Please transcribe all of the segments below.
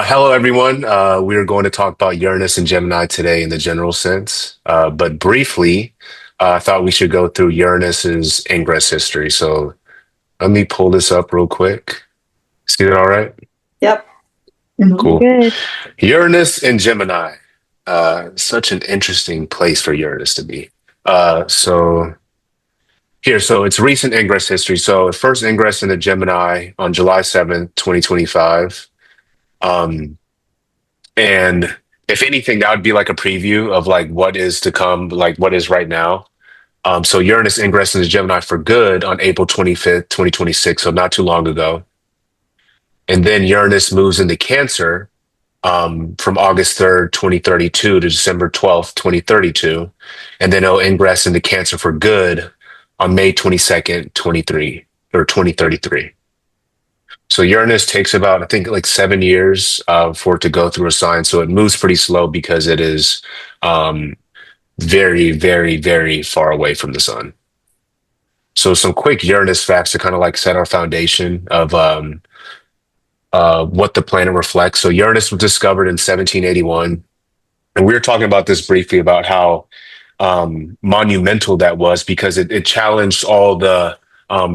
Hello, everyone. We are going to talk about Uranus and Gemini today in the general sense. But briefly, I thought we should go through Uranus's ingress history. So let me pull this up real quick. See that all right? Yep. Cool. Good. Uranus and Gemini. Such an interesting place for Uranus to be. So it's recent ingress history. So it first ingress into Gemini on July 7th, 2025. Um, And if anything, that would be like a preview of like what is to come, like what is right now. So Uranus ingressed into Gemini for good on April 25th, 2026, so not too long ago. And then Uranus moves into Cancer from August 3rd, 2032 to December 12th, 2032. And then it'll ingress into Cancer for good on May 22nd, 2033. So Uranus takes about, I think, like 7 years for it to go through a sign. So it moves pretty slow because it is um, very, very, very far away from the sun. So some quick Uranus facts to kind of like set our foundation of what the planet reflects. So Uranus was discovered in 1781, and we were talking about this briefly about how monumental that was because it challenged all the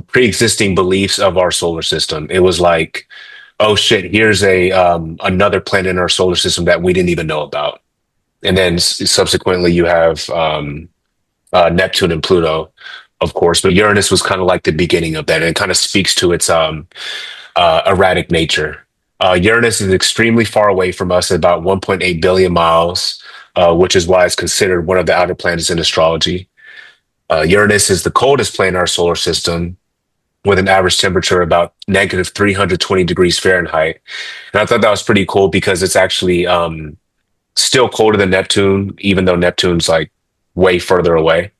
pre-existing beliefs of our solar system. It was like, oh shit, here's a another planet in our solar system that we didn't even know about. And then subsequently, you have Neptune and Pluto, of course. But Uranus was kind of like the beginning of that, and it kind of speaks to its erratic nature. Uranus is extremely far away from us, at about 1.8 billion miles, which is why it's considered one of the outer planets in astrology. Uranus is the coldest planet in our solar system, with an average temperature about negative 320 degrees Fahrenheit. And I thought that was pretty cool because it's actually still colder than Neptune, even though Neptune's like way further away.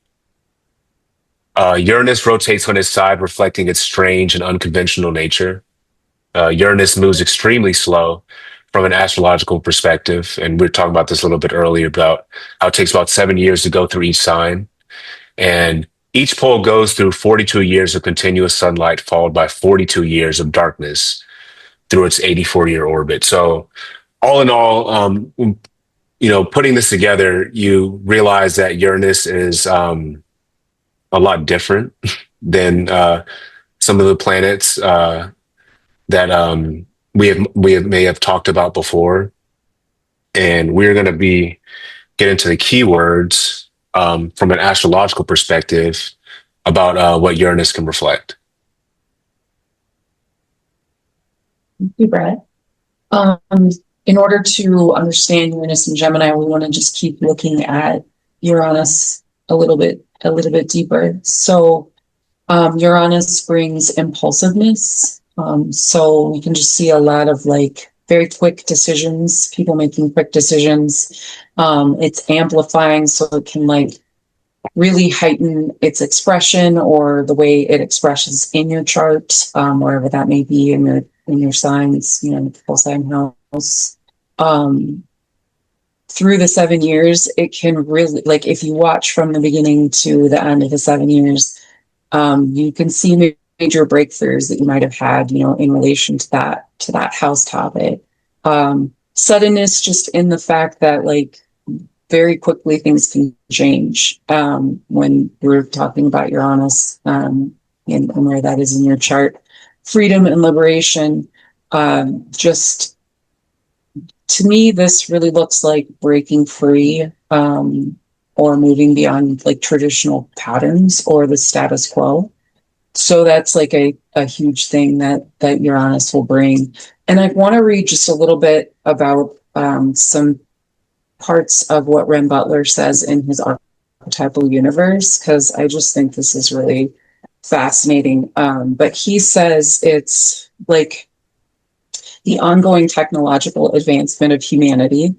Uranus rotates on its side, reflecting its strange and unconventional nature. Uranus moves extremely slow from an astrological perspective. And we were talking about this a little bit earlier about how it takes about 7 years to go through each sign. And each pole goes through 42 years of continuous sunlight, followed by 42 years of darkness through its 84-year orbit. So, all in all, putting this together, you realize that Uranus is a lot different than some of the planets that we may have talked about before, and we're going to be get into the keywords from an astrological perspective about what Uranus can reflect. Thank you, Brett. Um, in order to understand Uranus and Gemini, we want to just keep looking at Uranus a little bit deeper. So Uranus brings impulsiveness. So we can just see a lot of like very quick decisions, people making quick decisions. It's amplifying, so it can like really heighten its expression or the way it expresses in your chart, wherever that may be in your signs, the full sign house. Through the 7 years, it can really, like, if you watch from the beginning to the end of the 7 years, you can see major breakthroughs that you might have had, in relation to that house topic. Suddenness, just in the fact that, like, very quickly things can change when we're talking about Uranus, and where that is in your chart. Freedom and liberation, just to me, this really looks like breaking free, or moving beyond like traditional patterns or the status quo. So that's like a huge thing that Uranus will bring. And I want to read just a little bit about some parts of what Ren Butler says in his archetypal universe, because I just think this is really fascinating. But he says it's like the ongoing technological advancement of humanity.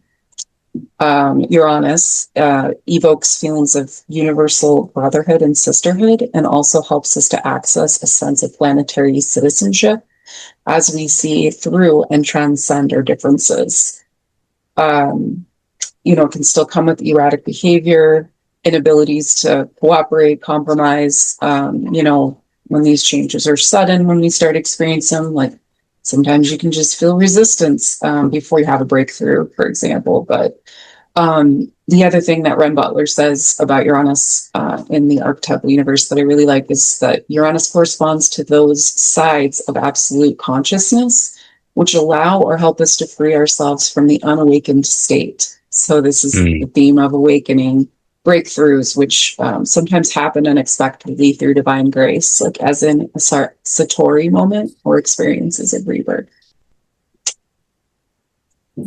Uranus evokes feelings of universal brotherhood and sisterhood, and also helps us to access a sense of planetary citizenship as we see through and transcend our differences. Can still come with erratic behavior, inabilities to cooperate, compromise, when these changes are sudden, when we start experiencing them, like Sometimes you can just feel resistance before you have a breakthrough, for example. But the other thing that Ren Butler says about Uranus in the archetypal universe that I really like is that Uranus corresponds to those sides of absolute consciousness which allow or help us to free ourselves from the unawakened state. So this is the theme of awakening, breakthroughs, which sometimes happen unexpectedly through divine grace, like as in a Satori moment or experiences of rebirth.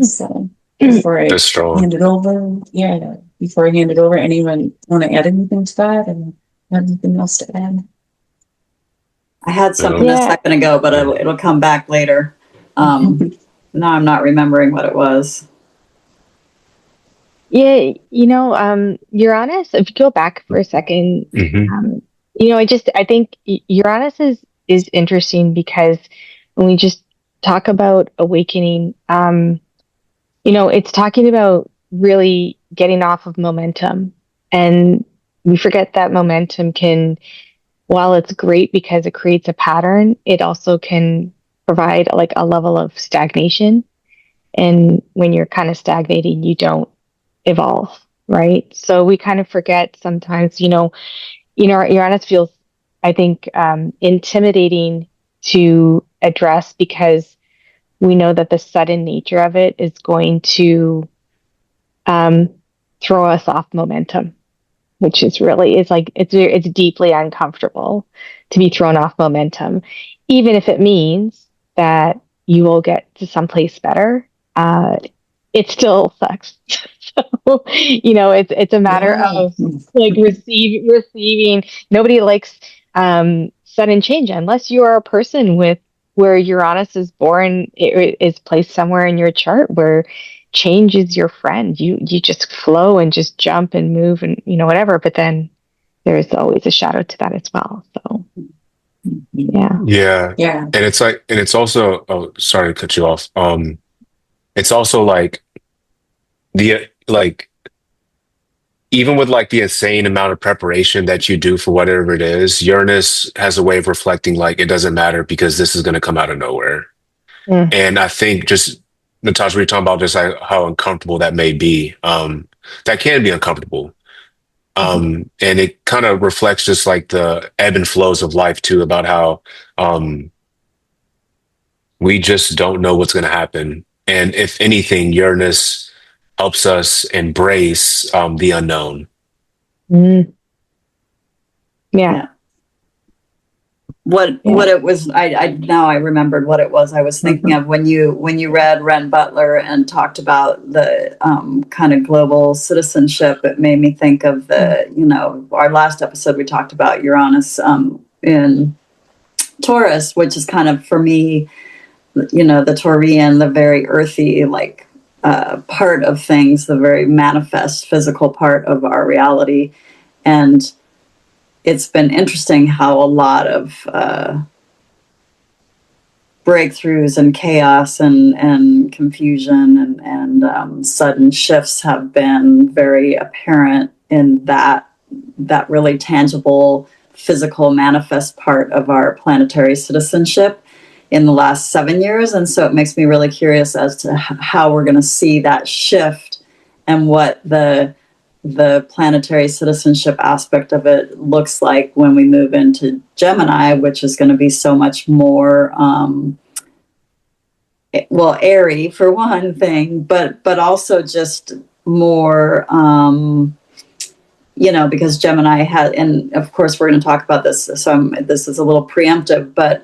So before I That's strong. hand it over, before I hand it over, anyone want to add anything to that and anything else to add? I had something a second ago, but it'll come back later. Now I'm not remembering what it was. Yeah, Uranus, if you go back for a second, I think Uranus is interesting because when we just talk about awakening, it's talking about really getting off of momentum. And we forget that momentum can, while it's great because it creates a pattern, it also can provide like a level of stagnation. And when you're kind of stagnating, you don't evolve, right? So we kind of forget sometimes, Uranus feels, I think, intimidating to address because we know that the sudden nature of it is going to throw us off momentum, which is really, it's deeply uncomfortable to be thrown off momentum, even if it means that you will get to someplace better. It still sucks. So, it's a matter of like receiving. Nobody likes sudden change unless you are a person with where Uranus is born. It is placed somewhere in your chart where change is your friend. You just flow and just jump and move and whatever. But then there's always a shadow to that as well. So yeah. And it's also, oh, sorry to cut you off. It's also like even with like the insane amount of preparation that you do for whatever it is, Uranus has a way of reflecting like it doesn't matter because this is going to come out of nowhere. And I think just Natasha, we're talking about just like how uncomfortable that may be. That can be uncomfortable. And it kind of reflects just like the ebb and flows of life too, about how we just don't know what's going to happen. And if anything, Uranus helps us embrace the unknown. Yeah. What it was, I now I remembered what it was I was thinking of when you read Ren Butler and talked about the kind of global citizenship. It made me think of our last episode we talked about Uranus in Taurus, which is kind of for me, the Taurian, the very earthy part of things, the very manifest physical part of our reality. And it's been interesting how a lot of breakthroughs and chaos and confusion and sudden shifts have been very apparent in that really tangible, physical, manifest part of our planetary citizenship in the last 7 years. And so it makes me really curious as to how we're going to see that shift and what the planetary citizenship aspect of it looks like when we move into Gemini, which is going to be so much more, airy for one thing, but also just more, because Gemini had, and of course we're going to talk about this, so this is a little preemptive, but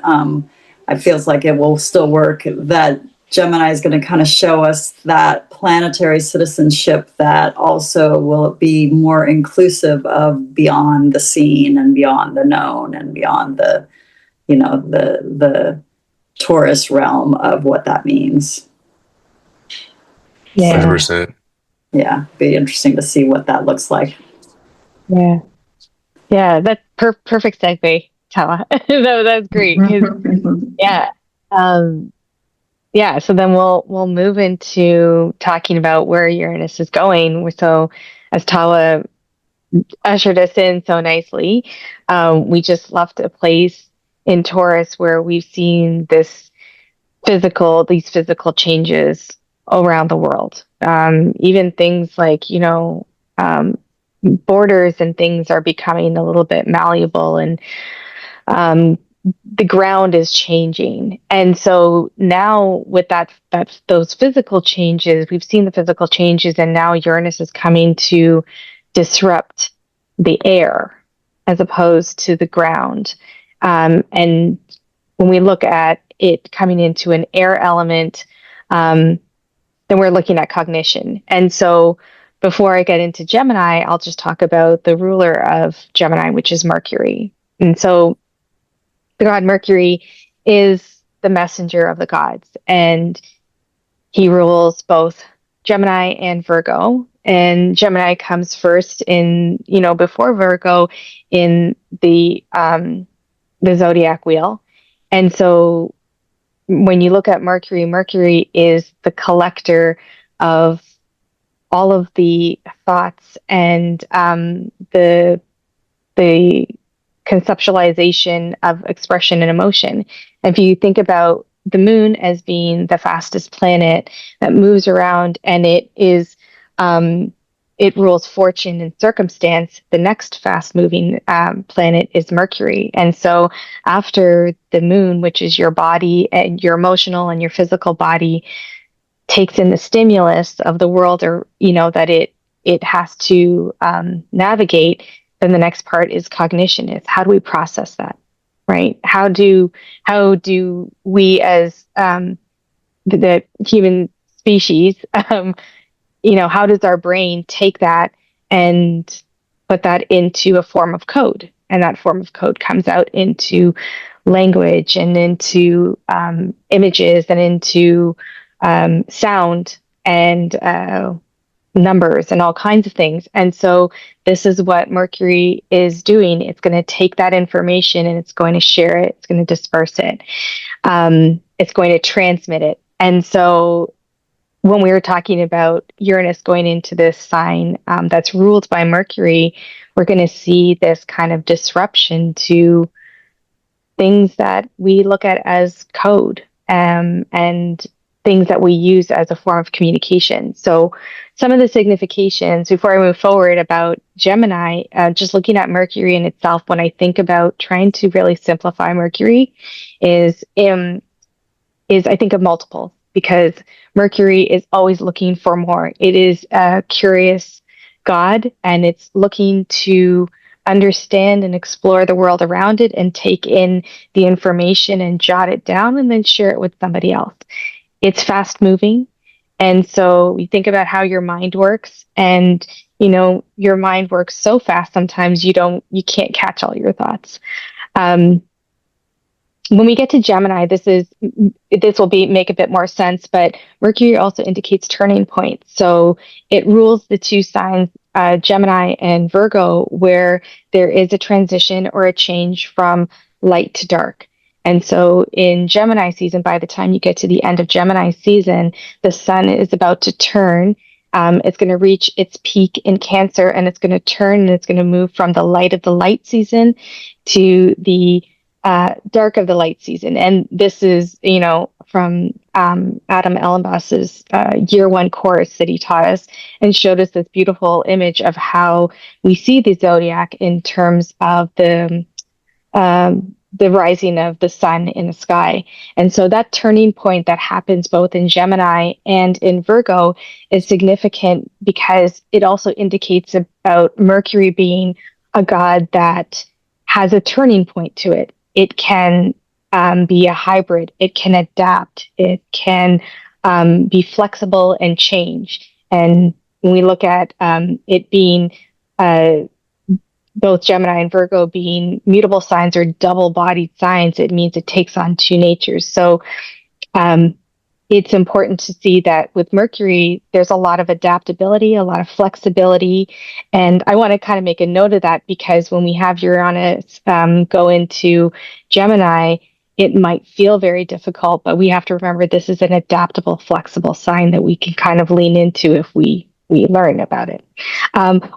it feels like it will still work, that Gemini is going to kind of show us that planetary citizenship that also will be more inclusive of beyond the seen and beyond the known and beyond the Taurus realm of what that means. 100%. Yeah, be interesting to see what that looks like. Yeah, that's perfect segue, Tawa. That's great. So then we'll move into talking about where Uranus is going. So as Tawa ushered us in so nicely, we just left a place in Taurus where we've seen this these physical changes around the world. Even things like, borders and things are becoming a little bit malleable, and um, the ground is changing. And so now with those physical changes, we've seen the physical changes, and now Uranus is coming to disrupt the air as opposed to the ground. And when we look at it coming into an air element, then we're looking at cognition. And so before I get into Gemini, I'll just talk about the ruler of Gemini, which is Mercury. And so the god Mercury is the messenger of the gods, and he rules both Gemini and Virgo. And Gemini comes first before Virgo in the zodiac wheel. And so when you look at Mercury, Mercury is the collector of all of the thoughts and the conceptualization of expression and emotion. If you think about the moon as being the fastest planet that moves around, and it rules fortune and circumstance, the next fast moving planet is Mercury. And so after the moon, which is your body and your emotional and your physical body, takes in the stimulus of the world, or that it has to navigate, then the next part is cognition. Is how do we process that, right? How do we as the human species, how does our brain take that and put that into a form of code? And that form of code comes out into language and into images and into sound and numbers and all kinds of things. And so this is what Mercury is doing. It's going to take that information and it's going to share it. It's going to disperse it. It's going to transmit it. And so when we were talking about Uranus going into this sign that's ruled by Mercury, we're going to see this kind of disruption to things that we look at as code, and things that we use as a form of communication. So some of the significations before I move forward about Gemini, just looking at Mercury in itself, when I think about trying to really simplify Mercury, is I think of multiples, because Mercury is always looking for more. It is a curious god, and it's looking to understand and explore the world around it and take in the information and jot it down and then share it with somebody else. It's fast moving. And so we think about how your mind works, and your mind works so fast sometimes you can't catch all your thoughts. When we get to Gemini, this will make a bit more sense, but Mercury also indicates turning points. So it rules the two signs, Gemini and Virgo, where there is a transition or a change from light to dark. And so in Gemini season, by the time you get to the end of Gemini season, the sun is about to turn. It's going to reach its peak in Cancer, and it's going to turn, and it's going to move from the light of the light season to the dark of the light season. And this is, from Adam Ellenboss's year one course that he taught us, and showed us this beautiful image of how we see the zodiac in terms of the rising of the sun in the sky. And so that turning point that happens both in Gemini and in Virgo is significant, because it also indicates about Mercury being a god that has a turning point to it. It can be a hybrid. It can adapt. It can be flexible and change. And when we look at it being both Gemini and Virgo being mutable signs or double-bodied signs, it means it takes on two natures. So it's important to see that with Mercury, there's a lot of adaptability, a lot of flexibility. And I want to kind of make a note of that, because when we have Uranus go into Gemini, it might feel very difficult, but we have to remember this is an adaptable, flexible sign that we can kind of lean into if we we learn about it.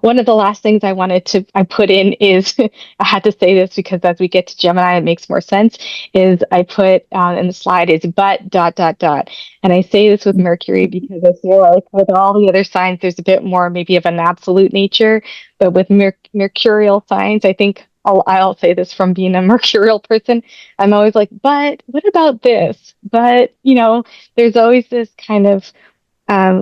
One of the last things I put in is, I had to say this because as we get to Gemini, it makes more sense, is I put in the slide is but dot, dot, dot. And I say this with Mercury because I feel like with all the other signs, there's a bit more maybe of an absolute nature, but with mercurial signs, I think I'll say this from being a mercurial person. I'm always like, but what about this? But, there's always this kind of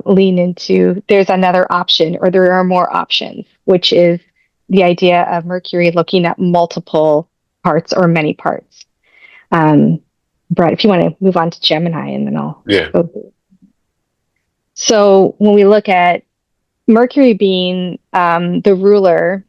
lean into there's another option or there are more options, which is the idea of Mercury looking at multiple parts or many parts. Brett, if you want to move on to Gemini and then I'll go through. So when we look at Mercury being the ruler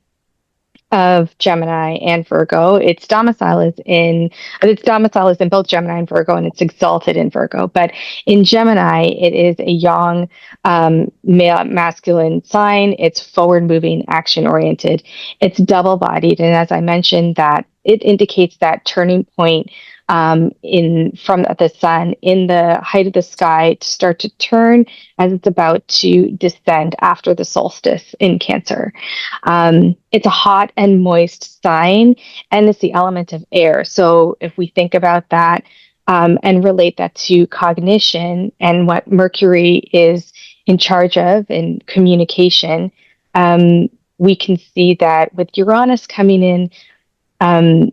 of Gemini and Virgo, its domicile is in both Gemini and Virgo, and it's exalted in Virgo. But in Gemini, it is a young male masculine sign. It's forward moving, action oriented. It's double bodied, and as I mentioned, that it indicates that turning point from the sun in the height of the sky to start to turn as it's about to descend after the solstice in Cancer. It's a hot and moist sign, and it's the element of air. So if we think about that and relate that to cognition and what Mercury is in charge of in communication, we can see that with Uranus coming in,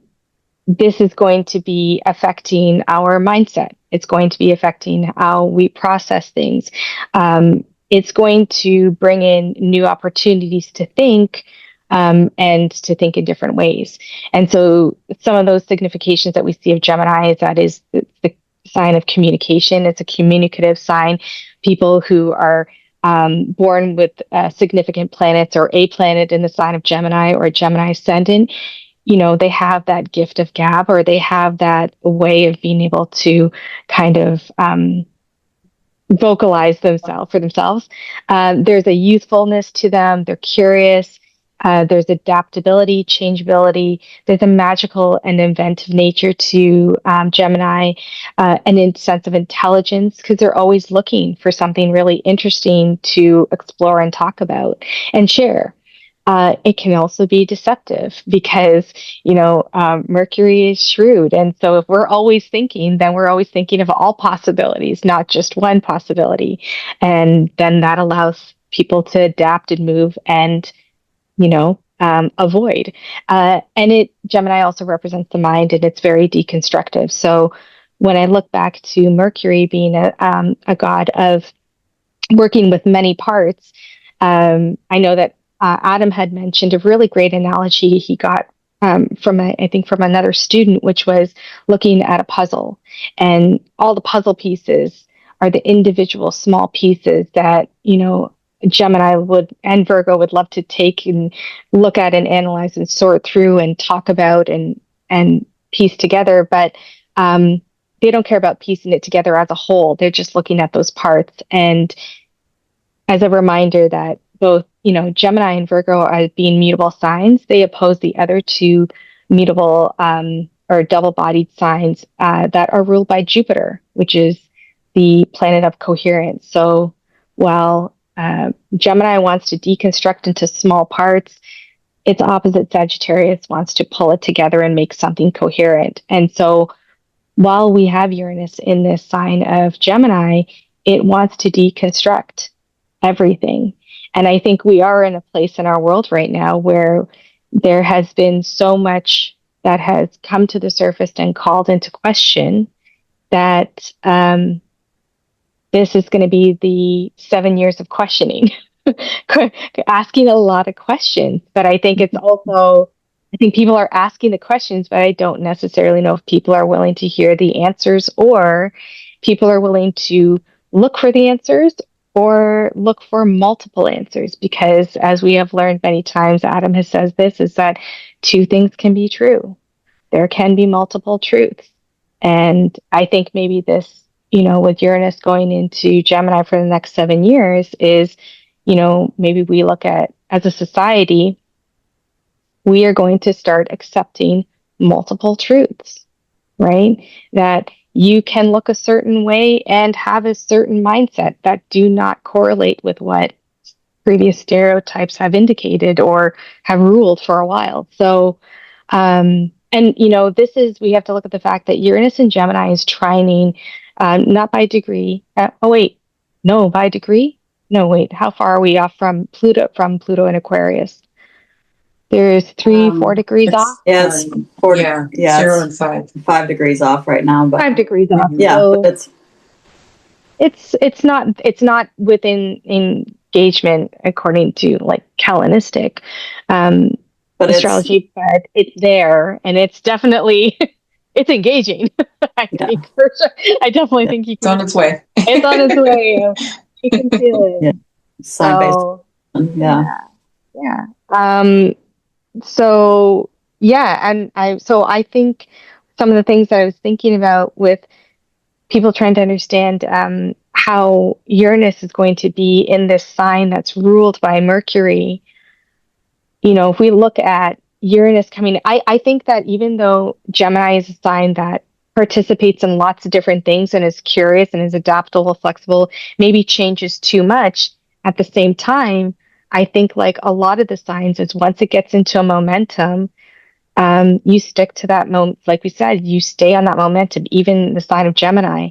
this is going to be affecting our mindset. It's going to be affecting how we process things. It's going to bring in new opportunities to think and to think in different ways. And so some of those significations that we see of Gemini is that is the sign of communication. It's a communicative sign. People who are born with significant planets or a planet in the sign of Gemini or a Gemini ascendant, they have that gift of gab, or they have that way of being able to kind of vocalize themselves for themselves. There's a youthfulness to them. They're curious. There's adaptability, changeability. There's a magical and inventive nature to Gemini, and a sense of intelligence because they're always looking for something really interesting to explore and talk about and share. It can also be deceptive because, Mercury is shrewd. And so if we're always thinking, then we're always thinking of all possibilities, not just one possibility. And then that allows people to adapt and move and, avoid. Gemini also represents the mind, and it's very deconstructive. So when I look back to Mercury being a god of working with many parts, I know that Adam had mentioned a really great analogy he got from another student, which was looking at a puzzle, and all the puzzle pieces are the individual small pieces that Gemini and Virgo would love to take and look at and analyze and sort through and talk about and piece together, but they don't care about piecing it together as a whole. They're just looking at those parts. And as a reminder that both, Gemini and Virgo are being mutable signs, they oppose the other two mutable or double-bodied signs that are ruled by Jupiter, which is the planet of coherence. So while Gemini wants to deconstruct into small parts, its opposite Sagittarius wants to pull it together and make something coherent. And so while we have Uranus in this sign of Gemini, it wants to deconstruct everything. And I think we are in a place in our world right now where there has been so much that has come to the surface and called into question that this is going to be the 7 years of questioning, asking a lot of questions. But I think I think people are asking the questions, but I don't necessarily know if people are willing to hear the answers, or people are willing to look for the answers or look for multiple answers. Because as we have learned many times, Adam has said this, is that two things can be true. There can be multiple truths. And I think maybe this, with Uranus going into Gemini for the next 7 years is, maybe we look at, as a society, we are going to start accepting multiple truths, right? That you can look a certain way and have a certain mindset that do not correlate with what previous stereotypes have indicated or have ruled for a while. So, and we have to look at the fact that Uranus and Gemini is trining, not by degree. Oh wait, no, by degree. No, wait, how far are we off from Pluto? From Pluto and Aquarius, there's 3, 4 degrees off. It's yeah, 0 and 5. 5 degrees off right now, but 5 degrees off. Mhm. yeah, So but it's not within engagement according to like Hellenistic but astrology, but it's there and it's definitely it's engaging. I yeah, think for sure. I definitely yeah, think you It's on can. its way. It's on its way. You can feel yeah, it. sign based, So yeah. yeah. So yeah, and I think some of the things that I was thinking about with people trying to understand how Uranus is going to be in this sign that's ruled by Mercury. If we look at Uranus coming, I think that even though Gemini is a sign that participates in lots of different things and is curious and is adaptable, flexible, maybe changes too much at the same time, I think like a lot of the signs is once it gets into a momentum, you stick to that moment. Like we said, you stay on that momentum, even the sign of Gemini.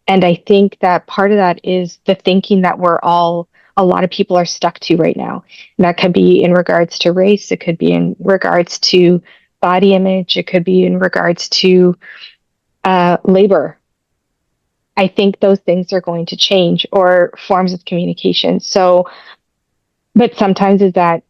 And I think that part of that is the thinking that a lot of people are stuck to right now. And that could be in regards to race, it could be in regards to body image, it could be in regards to labor. I think those things are going to change or forms of communication. So, but sometimes is that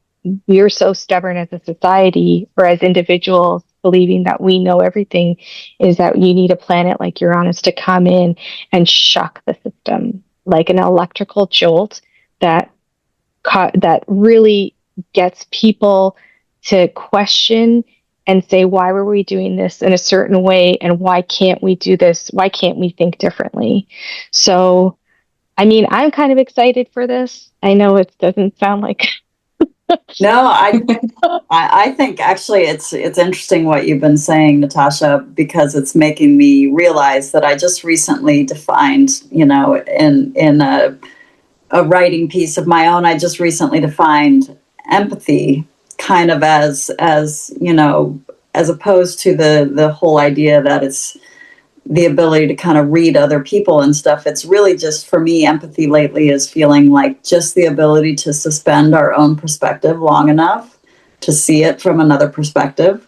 we're so stubborn as a society or as individuals believing that we know everything is that you need a planet like Uranus to come in and shock the system like an electrical jolt that that really gets people to question and say, why were we doing this in a certain way, and why can't we do this, why can't we think differently? So I mean, I'm kind of excited for this. I know it doesn't sound like No, I think actually it's interesting what you've been saying, Natasha, because it's making me realize that I just recently defined, in a writing piece of my own, I just recently defined empathy kind of as as opposed to the whole idea that it's the ability to kind of read other people and stuff. It's really just, for me, empathy lately is feeling like just the ability to suspend our own perspective long enough to see it from another perspective.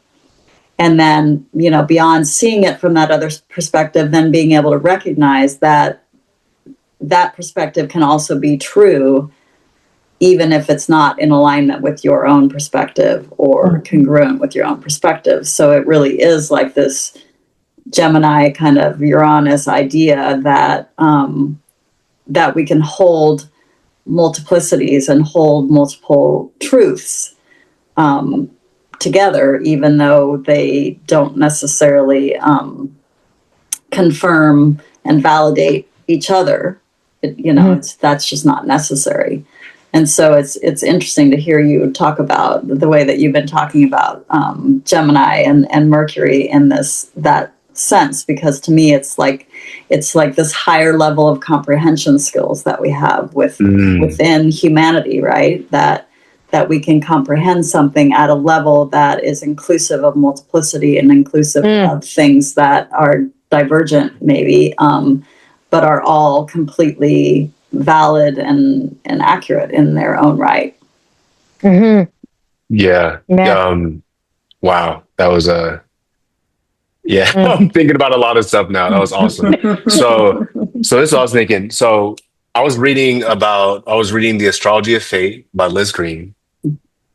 And then, beyond seeing it from that other perspective, then being able to recognize that that perspective can also be true, even if it's not in alignment with your own perspective or congruent with your own perspective. So it really is like this Gemini kind of Uranus idea that that we can hold multiplicities and hold multiple truths together, even though they don't necessarily confirm and validate each other. That's just not necessary. And so it's interesting to hear you talk about the way that you've been talking about Gemini and Mercury in that sense, because to me it's like this higher level of comprehension skills that we have within humanity, right? That we can comprehend something at a level that is inclusive of multiplicity and inclusive of things that are divergent, maybe, but are all completely valid and accurate in their own right. Mm-hmm. Yeah. Yeah. Wow. That was yeah. I'm thinking about a lot of stuff now. That was awesome. So this is what I was thinking. So I was reading The Astrology of Fate by Liz Green.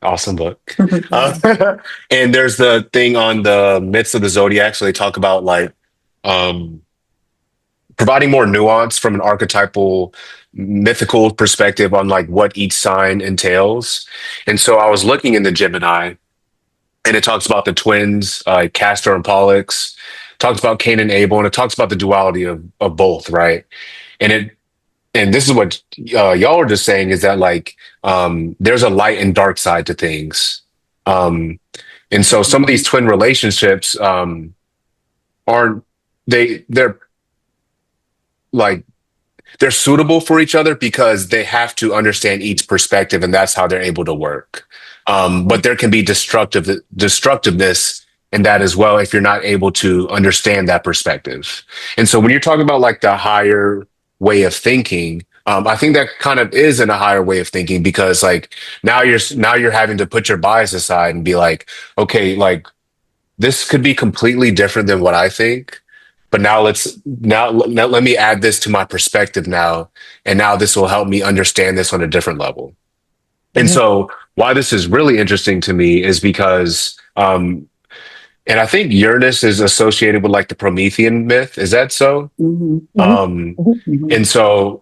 Awesome book. And there's the thing on the myths of the zodiac. So they talk about like um providing more nuance from an archetypal mythical perspective on like what each sign entails. And so I was looking in the Gemini, and it talks about the twins, Castor and Pollux, talks about Cain and Abel, and it talks about the duality of both, right? And this is what y'all were just saying, is that like there's a light and dark side to things. Um, and so some of these twin relationships aren't they're like they're suitable for each other because they have to understand each perspective, and that's how they're able to work. But there can be destructiveness in that as well if you're not able to understand that perspective. And so when you're talking about like the higher way of thinking, I think that kind of is in a higher way of thinking because like now you're having to put your bias aside and be like, okay, like this could be completely different than what I think. But now let me add this to my perspective now, and now this will help me understand this on a different level. And Mhm. so why this is really interesting to me is because and I think Uranus is associated with like the Promethean myth. Is that so? Mhm. Um Mhm. and so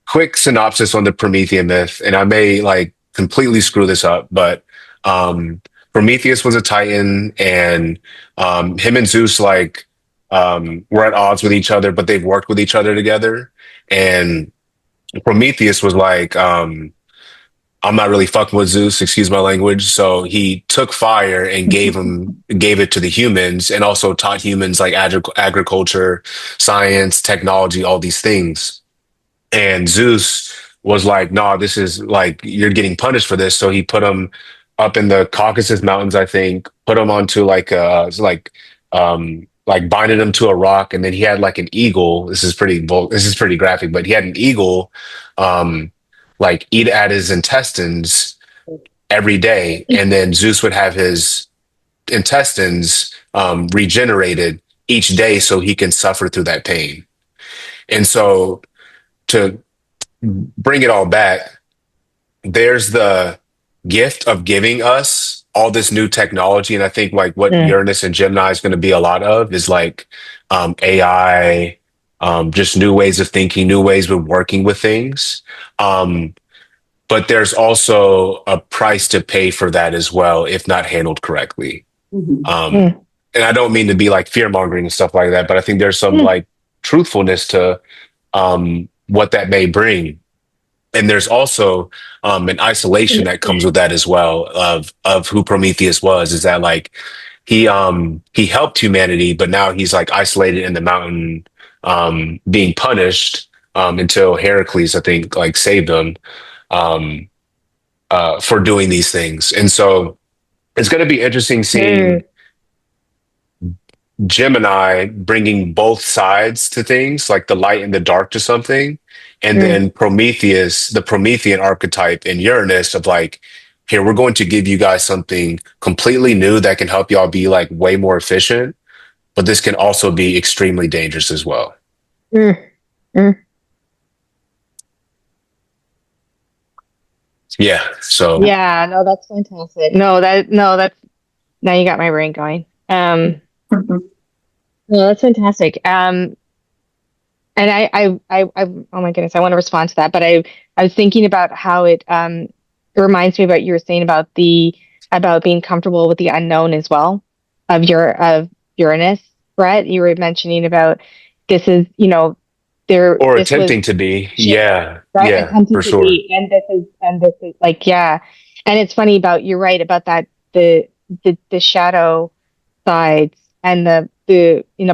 quick synopsis on the Promethean myth, and I may like completely screw this up, but um, Prometheus was a Titan, and him and Zeus like were at odds with each other, but they've worked with each other together. And Prometheus was like, I'm not really fucking with Zeus, excuse my language. So he took fire and gave it to the humans, and also taught humans like agriculture, science, technology, all these things. And Zeus was like, "No, this is like you're getting punished for this." So he put him up in the Caucasus Mountains, I think, put him onto like binding him to a rock, and then he had like an eagle. This is pretty graphic, but he had an eagle, um, like eat at his intestines every day, and then Zeus would have his intestines regenerated each day, so he can suffer through that pain. And so to bring it all back, there's the gift of giving us all this new technology. And I think like what Mm. Uranus and Gemini is going to be a lot of is like AI, just new ways of thinking, new ways of working with things. Um, but there's also a price to pay for that as well, if not handled correctly. Mhm. Um, Mm. and I don't mean to be like fear mongering and stuff like that, but I think there's some Mm. like truthfulness to what that may bring. And there's also an isolation that comes with that as well of who Prometheus was, is that like he helped humanity, but now he's like isolated in the mountain, being punished until Heracles, I think, like saved him um for doing these things. And so it's going to be interesting Mm. seeing Gemini bringing both sides to things, like the light and the dark to something. And Mm. then Prometheus, the Promethean archetype in Uranus of like, here, we're going to give you guys something completely new that can help y'all be like way more efficient, but this can also be extremely dangerous as well. Mm. Mm. Yeah. So Yeah, no, that's fantastic. No, that's now you got my brain going. Mhm. No, that's fantastic. And oh my goodness, I want to respond to that, but I was thinking about how it reminds me about you were saying about about being comfortable with the unknown as well of Uranus, Brett. You were mentioning about this is, or this was attempting to be. shift, Yeah. right? Yeah, Attempting for to sure. be, and this is like, yeah. And it's funny about, you're right about that, the shadow sides and the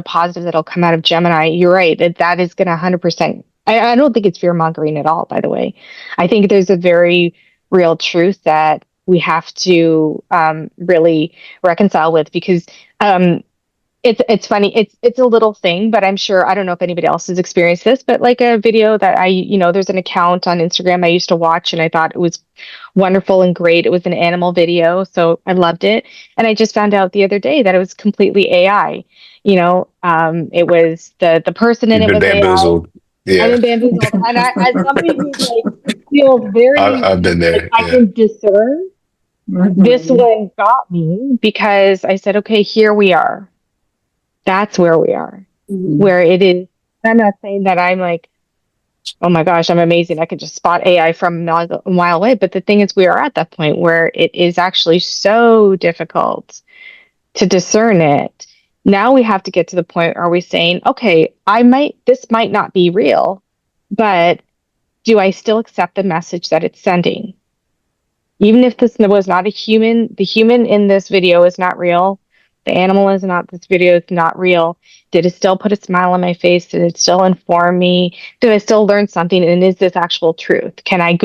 positive that'll come out of Gemini. You're right, that is going to 100%. I don't think it's fear mongering at all, by the way. I think there's a very real truth that we have to really reconcile with, because um, it's funny. It's a little thing, but I'm sure, I don't know if anybody else has experienced this, but like a video that there's an account on Instagram I used to watch, and I thought it was wonderful and great. It was an animal video, so I loved it. And I just found out the other day that it was completely AI. It was the person in You've it been was AI. bamboozled. I've Yeah. been bamboozled, and as somebody who like feels very I've been like there. I Yeah. can discern, this Mhm. one got me because I said, okay, here we are. That's where we are, Mhm. where it is. I'm not saying that I'm like, oh my gosh, I'm amazing. I could just spot AI from a mile away. But the thing is, we are at that point where it is actually so difficult to discern it. Now we have to get to the point, are we saying, okay, this might not be real, but do I still accept the message that it's sending? Even if this was not a human, the human in this video is not real. The animal is not, this video is not real. did it still put a smile on my face? Did it still inform me? Did I still learn something? And is this actual truth? Can I,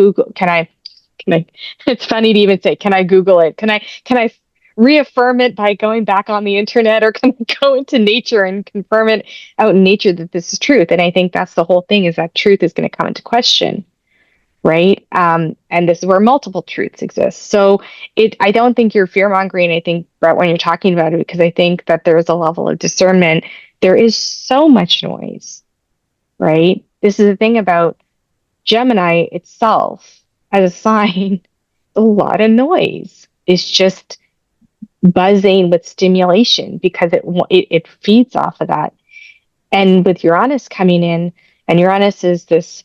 it's funny to even say, can I Google it? Can I reaffirm it by going back on the internet, or can I go into nature and confirm it out in nature that this is truth? And I think that's the whole thing, is that truth is going to come into question. Right. And this is where multiple truths exist. So I don't think you're fear mongering. I think, Brett, when you're talking about it, because I think that there is a level of discernment, there is so much noise, right? This is the thing about Gemini itself as a sign, a lot of noise. It's just buzzing with stimulation because it feeds off of that. And with Uranus coming in, and Uranus is this,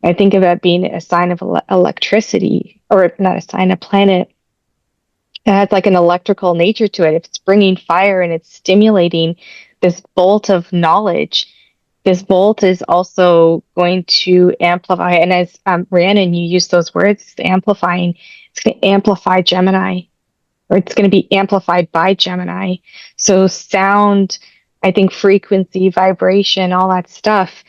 I think of it being a sign of electricity, or not a sign, a planet that has like an electrical nature to it. If it's bringing fire and it's stimulating this bolt of knowledge, this bolt is also going to amplify. And as Rhiannon, you use those words, amplifying, it's going to amplify Gemini, or it's going to be amplified by Gemini. So sound, I think frequency, vibration, all that stuff,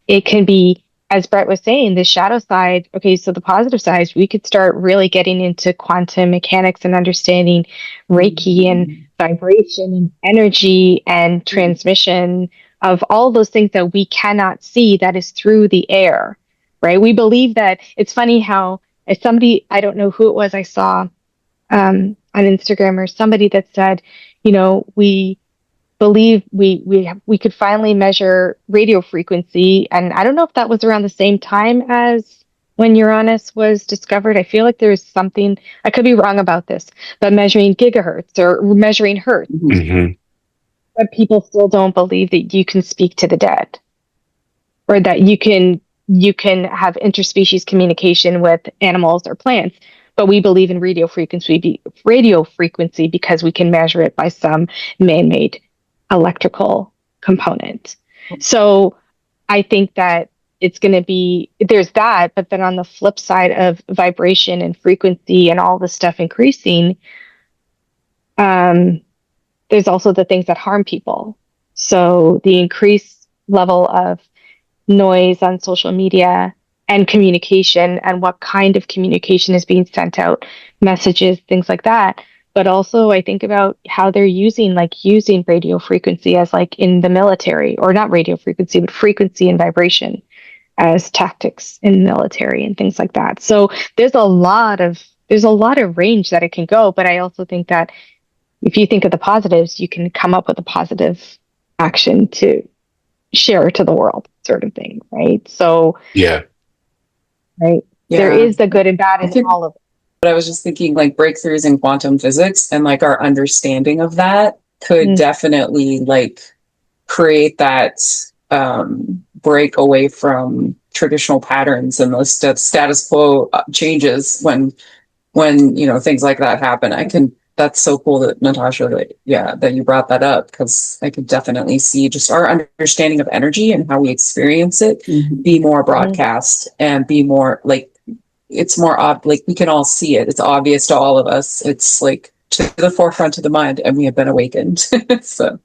it can be, as Brett was saying, the shadow side. Okay, so the positive side, we could start really getting into quantum mechanics and understanding Reiki and vibration and energy and transmission of all those things that we cannot see, that is through the air, right? We believe that. It's funny how, as somebody, I don't know who it was, I saw on Instagram, or somebody that said, we believe we could finally measure radio frequency. And I don't know if that was around the same time as when Uranus was discovered. I feel like there's something, I could be wrong about this, but measuring gigahertz or measuring hertz. Mm-hmm. But people still don't believe that you can speak to the dead, or that you can have interspecies communication with animals or plants. But we believe in radio frequency because we can measure it by some man-made electrical component. So I think that it's going to be, there's that, but then on the flip side of vibration and frequency and all this stuff increasing, there's also the things that harm people. So the increased level of noise on social media and communication, and what kind of communication is being sent out, messages, things like that. But also I think about how they're using radio frequency as like in the military, or not radio frequency, but frequency and vibration as tactics in the military and things like that. So there's a lot of range that it can go. But I also think that if you think of the positives, you can come up with a positive action to share to the world, sort of thing, right? So Yeah. Right. Yeah. There is the good and bad in all of it. But I was just thinking, like, breakthroughs in quantum physics and like our understanding of that could definitely like create that break away from traditional patterns, and the status quo changes when things like that happen. That's so cool that Natasha, that you brought that up, because I could definitely see just our understanding of energy and how we experience it be more broadcast and be more like, it's more like we can all see it. It's obvious to all of us. It's like to the forefront of the mind, and we have been awakened. So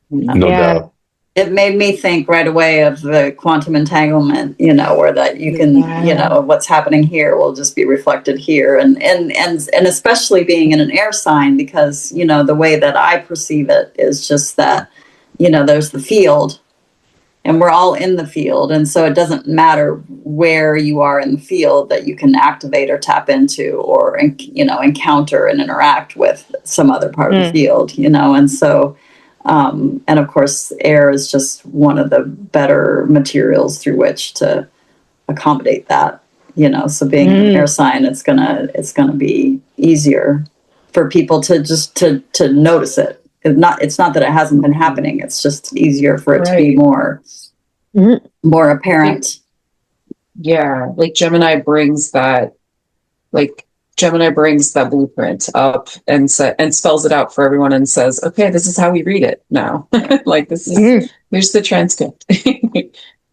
no doubt. It made me think right away of the quantum entanglement, where that you can, what's happening here will just be reflected here. And especially being in an air sign, because, the way that I perceive it is just that, there's the field, and we're all in the field. And so it doesn't matter where you are in the field that you can activate or tap into, or, encounter and interact with some other part of the field, and so, and of course, air is just one of the better materials through which to accommodate that, so being an air sign, it's gonna be easier for people to just to notice it. It's not that it hasn't been happening. It's just easier for it to be more apparent. Yeah. Like Gemini brings that blueprint up and spells it out for everyone and says, okay, this is how we read it now. Like, this is, here's the transcript.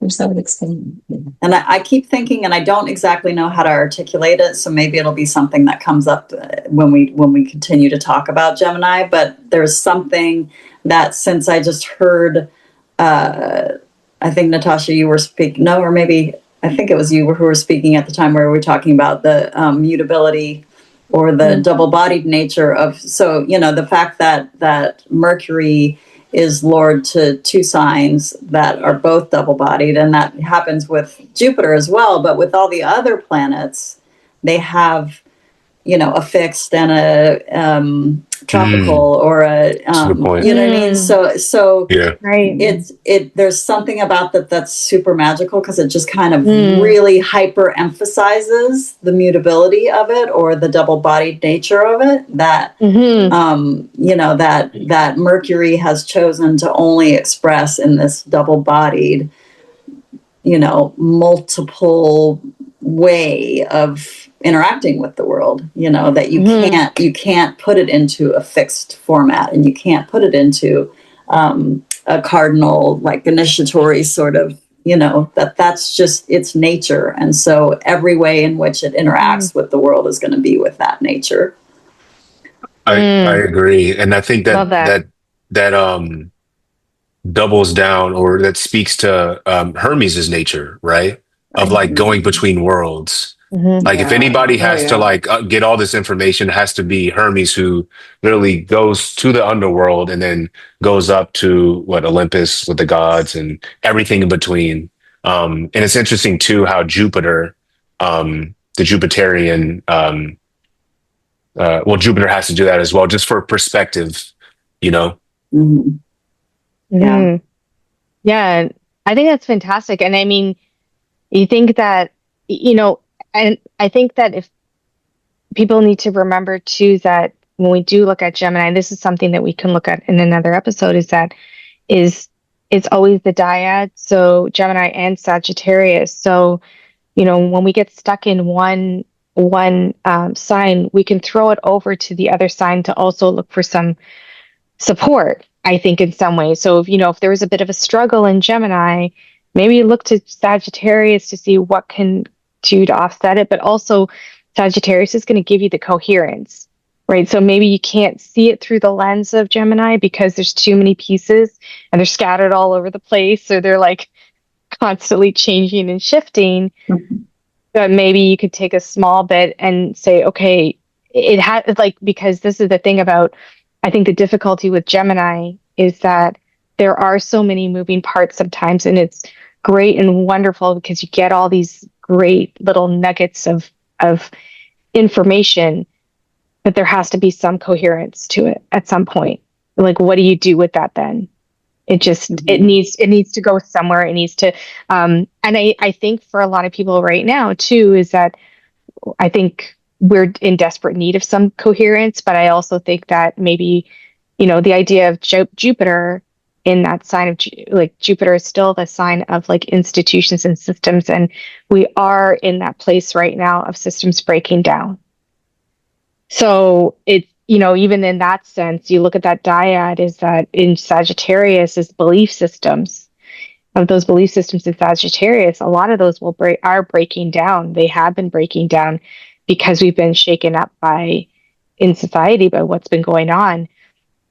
There's that would explain. And I keep thinking, and I don't exactly know how to articulate it, so maybe it'll be something that comes up when we continue to talk about Gemini. But there's something that, since I just heard, I think Natasha, you were speaking, no, or maybe I think it was you who were speaking at the time, where we were talking about the mutability or the double-bodied nature of. So the fact that Mercury is lord to two signs that are both double-bodied, and that happens with Jupiter as well. But with all the other planets, they have, a fixed and a tropical or a, That's a good point. you know what I mean? So Yeah. Right. there's something about that's super magical, because it just kind of really hyper emphasizes the mutability of it, or the double-bodied nature of it, that that Mercury has chosen to only express in this double-bodied, multiple way of interacting with the world, that you can't put it into a fixed format, and you can't put it into a cardinal, like, initiatory sort of, that's just its nature. And so every way in which it interacts with the world is going to be with that nature. I agree. And I think Love that. that doubles down, or that speaks to Hermes's nature, right? Of like going between worlds. Like if anybody has to like get all this information, it has to be Hermes, who literally goes to the underworld and then goes up to Olympus with the gods and everything in between. And it's interesting too how Jupiter, the Jupiterian, Jupiter has to do that as well, just for perspective, Mm-hmm. Yeah. Yeah. I think that's fantastic. And I mean, you think that, and I think that if people need to remember too, that when we do look at Gemini, this is something that we can look at in another episode, it's always the dyad. So Gemini and Sagittarius. So, when we get stuck in one sign, we can throw it over to the other sign to also look for some support, I think, in some ways. So if there was a bit of a struggle in Gemini, maybe you look to Sagittarius to see what can do to offset it. But also Sagittarius is going to give you the coherence, right? So maybe you can't see it through the lens of Gemini because there's too many pieces and they're scattered all over the place, or they're like constantly changing and shifting. But maybe you could take a small bit and say, okay, it has, like, because this is the thing about, I think the difficulty with Gemini is that there are so many moving parts sometimes, and it's great and wonderful because you get all these great little nuggets of information, but there has to be some coherence to it at some point. Like, what do you do with that then? It just, it needs to go somewhere. It needs to, and I think for a lot of people right now too, is that I think we're in desperate need of some coherence, but I also think that maybe, the idea of Jupiter in that sign of, like, Jupiter is still the sign of like institutions and systems. And we are in that place right now of systems breaking down. So it's, even in that sense, you look at that dyad, is that in Sagittarius is belief systems. Of those belief systems in Sagittarius, a lot of those are breaking down. They have been breaking down because we've been shaken up in society by what's been going on.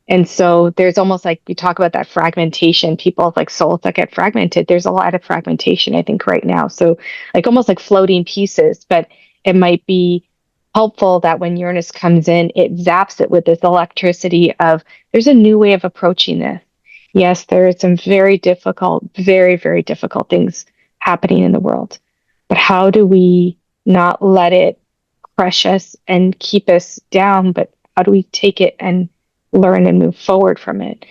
And so there's almost like, we talk about that fragmentation, people like souls that get fragmented. There's a lot of fragmentation, I think, right now. So like almost like floating pieces, but it might be helpful that when Uranus comes in, it zaps it with this electricity of, there's a new way of approaching this. Yes, there are some very difficult, very, very difficult things happening in the world. But how do we not let it crush us and keep us down? But how do we take it and learn and move forward from it?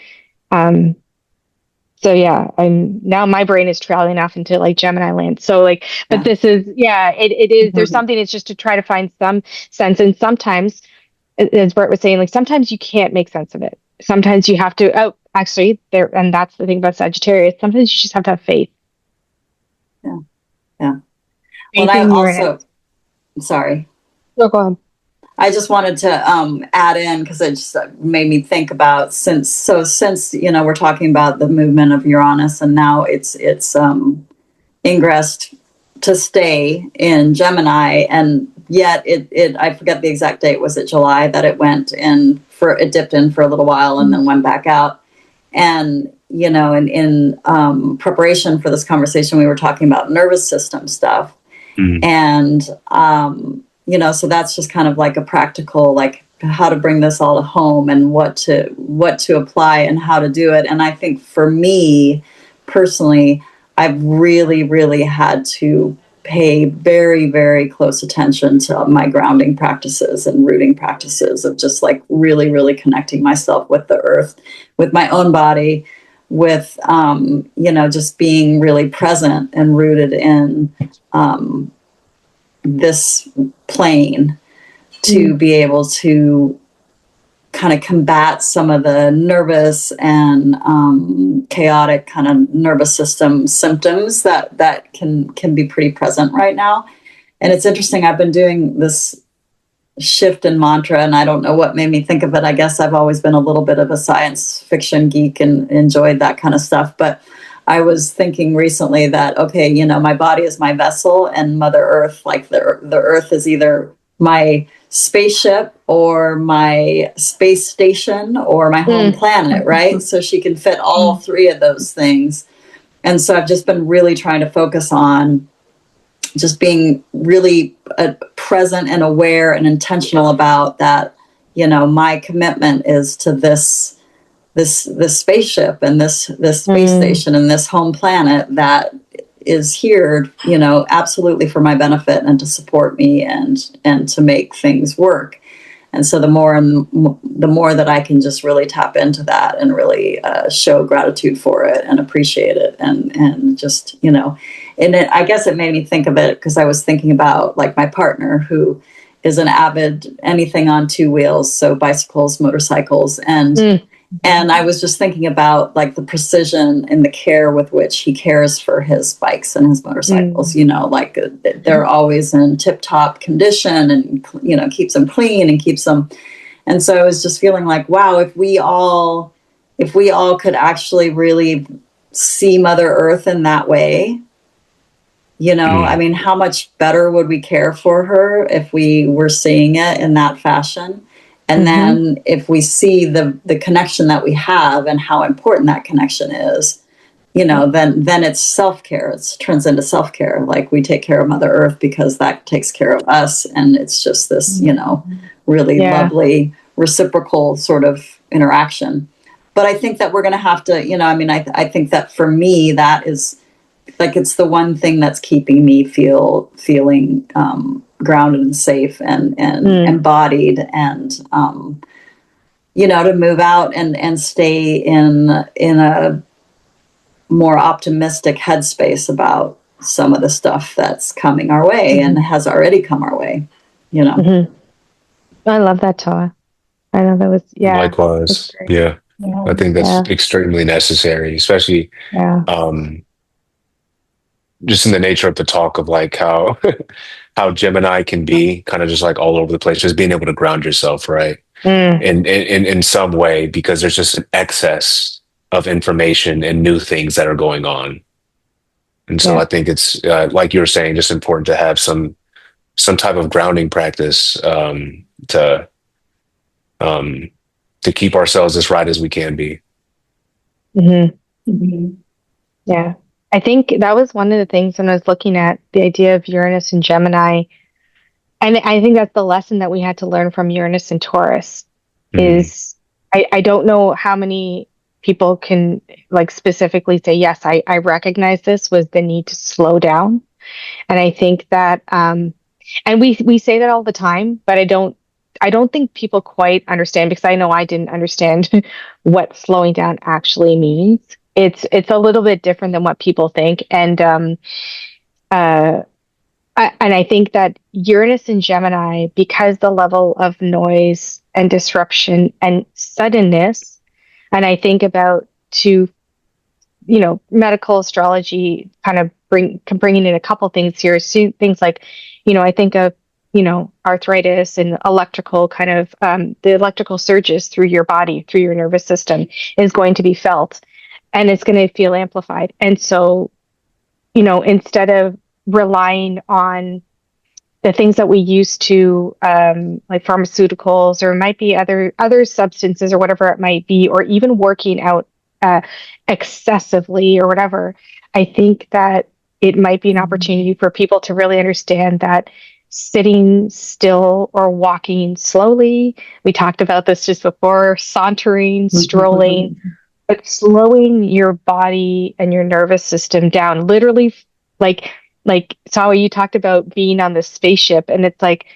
So yeah, now my brain is traveling off into like Gemini land. So like, but this is, it is, there's something, it's just to try to find some sense. And sometimes, as Bert was saying, like sometimes you can't make sense of it. Sometimes you have to, actually there, and that's the thing about Sagittarius. Sometimes you just have to have faith. Yeah. Faith Well, I in also, sorry. No, go ahead. I just wanted to add in, because it just made me think about, since we're talking about the movement of Uranus, and now it's ingressed to stay in Gemini, and yet it I forget the exact date. Was it July that it went in for? It dipped in for a little while and then went back out. And in preparation for this conversation, we were talking about nervous system stuff, and so that's just kind of like a practical, like how to bring this all to home and what to apply and how to do it. And I think for me personally, I've really, really had to pay very, very close attention to my grounding practices and rooting practices of just like really, really connecting myself with the earth, with my own body, with, just being really present and rooted in this plane to be able to kind of combat some of the nervous and chaotic kind of nervous system symptoms that can be pretty present right now. And it's interesting, I've been doing this shift in mantra, and I don't know what made me think of it. I guess I've always been a little bit of a science fiction geek and enjoyed that kind of stuff. But I was thinking recently that, okay, my body is my vessel, and Mother Earth, like the earth is either my spaceship or my space station or my home planet, right? So she can fit all three of those things. And so I've just been really trying to focus on just being really present and aware and intentional about that. My commitment is to this spaceship and this space station and this home planet that is here, absolutely for my benefit and to support me and to make things work. And so the more that I can just really tap into that and really show gratitude for it and appreciate it and just, and I guess it made me think of it because I was thinking about like my partner who is an avid anything on two wheels, so bicycles, motorcycles, and I was just thinking about like the precision and the care with which he cares for his bikes and his motorcycles, like they're always in tip top condition and, keeps them clean and keeps them. And so I was just feeling like, wow, if we all could actually really see Mother Earth in that way, I mean, how much better would we care for her if we were seeing it in that fashion? And then if we see the connection that we have and how important that connection is, then it's self-care. It turns into self-care. Like we take care of Mother Earth because that takes care of us. And it's just this, really lovely reciprocal sort of interaction. But I think that we're going to have to, I think that for me, that is like, it's the one thing that's keeping me feeling grounded and safe and embodied and to move out and stay in a more optimistic headspace about some of the stuff that's coming our way and has already come our way. I love that, Toa. I know that was Likewise. Yeah. I think that's extremely necessary, especially just in the nature of the talk of like how how Gemini can be kind of just like all over the place, just being able to ground yourself, right? In some way, because there's just an excess of information and new things that are going on. And so I think it's like you were saying, just important to have some type of grounding practice to keep ourselves as right as we can be. Yeah. I think that was one of the things when I was looking at the idea of Uranus and Gemini. And I think that's the lesson that we had to learn from Uranus and Taurus is I don't know how many people can like specifically say, yes, I recognize this was the need to slow down. And I think that, and we say that all the time, but I don't think people quite understand because I know I didn't understand what slowing down actually means. It's a little bit different than what people think. And, and I think that Uranus and Gemini, because the level of noise and disruption and suddenness, and I think about medical astrology kind of bringing in a couple things here, things like, I think of, arthritis and electrical kind of, the electrical surges through your body, through your nervous system is going to be felt and it's going to feel amplified. And so instead of relying on the things that we used to, like pharmaceuticals, or it might be other substances or whatever it might be, or even working out excessively or whatever, I think that it might be an opportunity for people to really understand that sitting still or walking slowly, we talked about this just before, sauntering, strolling, but slowing your body and your nervous system down, literally, like Sawa, you talked about being on the spaceship, and it's like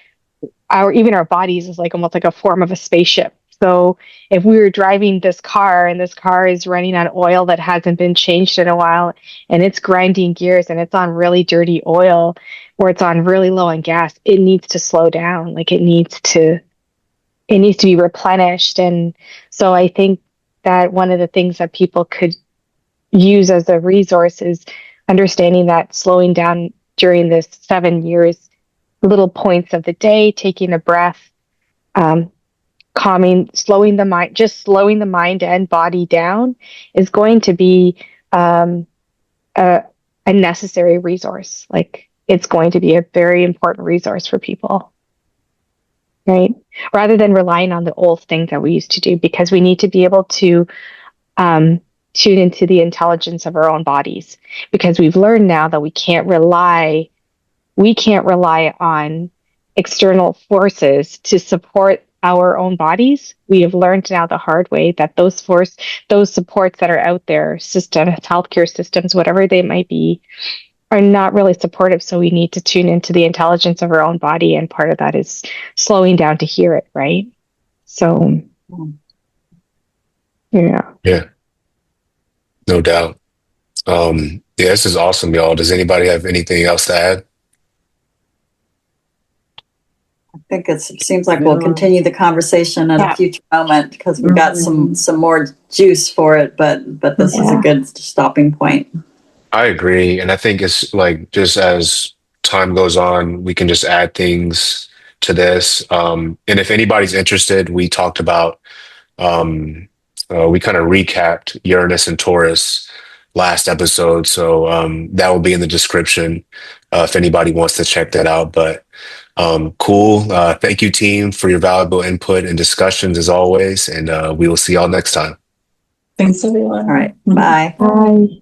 our bodies is like almost like a form of a spaceship. So if we were driving this car and this car is running on oil that hasn't been changed in a while, and it's grinding gears and it's on really dirty oil, or it's on really low on gas, it needs to slow down. Like it needs to be replenished. And so I think that one of the things that people could use as a resource is understanding that slowing down during this 7 years, little points of the day, taking a breath, calming, slowing the mind and body down is going to be a necessary resource. Like, it's going to be a very important resource for people, right? Rather than relying on the old things that we used to do, because we need to be able to tune into the intelligence of our own bodies, because we've learned now that we can't rely on external forces to support our own bodies. We have learned now the hard way that those supports that are out there, healthcare systems, whatever they might be, are not really supportive. So we need to tune into the intelligence of our own body, and part of that is slowing down to hear it, right? So, yeah. Yeah, no doubt. Yeah, this is awesome, y'all. Does anybody have anything else to add? I think it seems like we'll continue the conversation at a future moment, because we've got some more juice for it, but this is a good stopping point. I agree. And I think it's like, just as time goes on, we can just add things to this. And if anybody's interested, we talked about, we kind of recapped Uranus and Taurus last episode. So that will be in the description if anybody wants to check that out. But cool. Thank you, team, for your valuable input and discussions as always. And we will see y'all next time. Thanks, everyone. All right. Bye. Bye.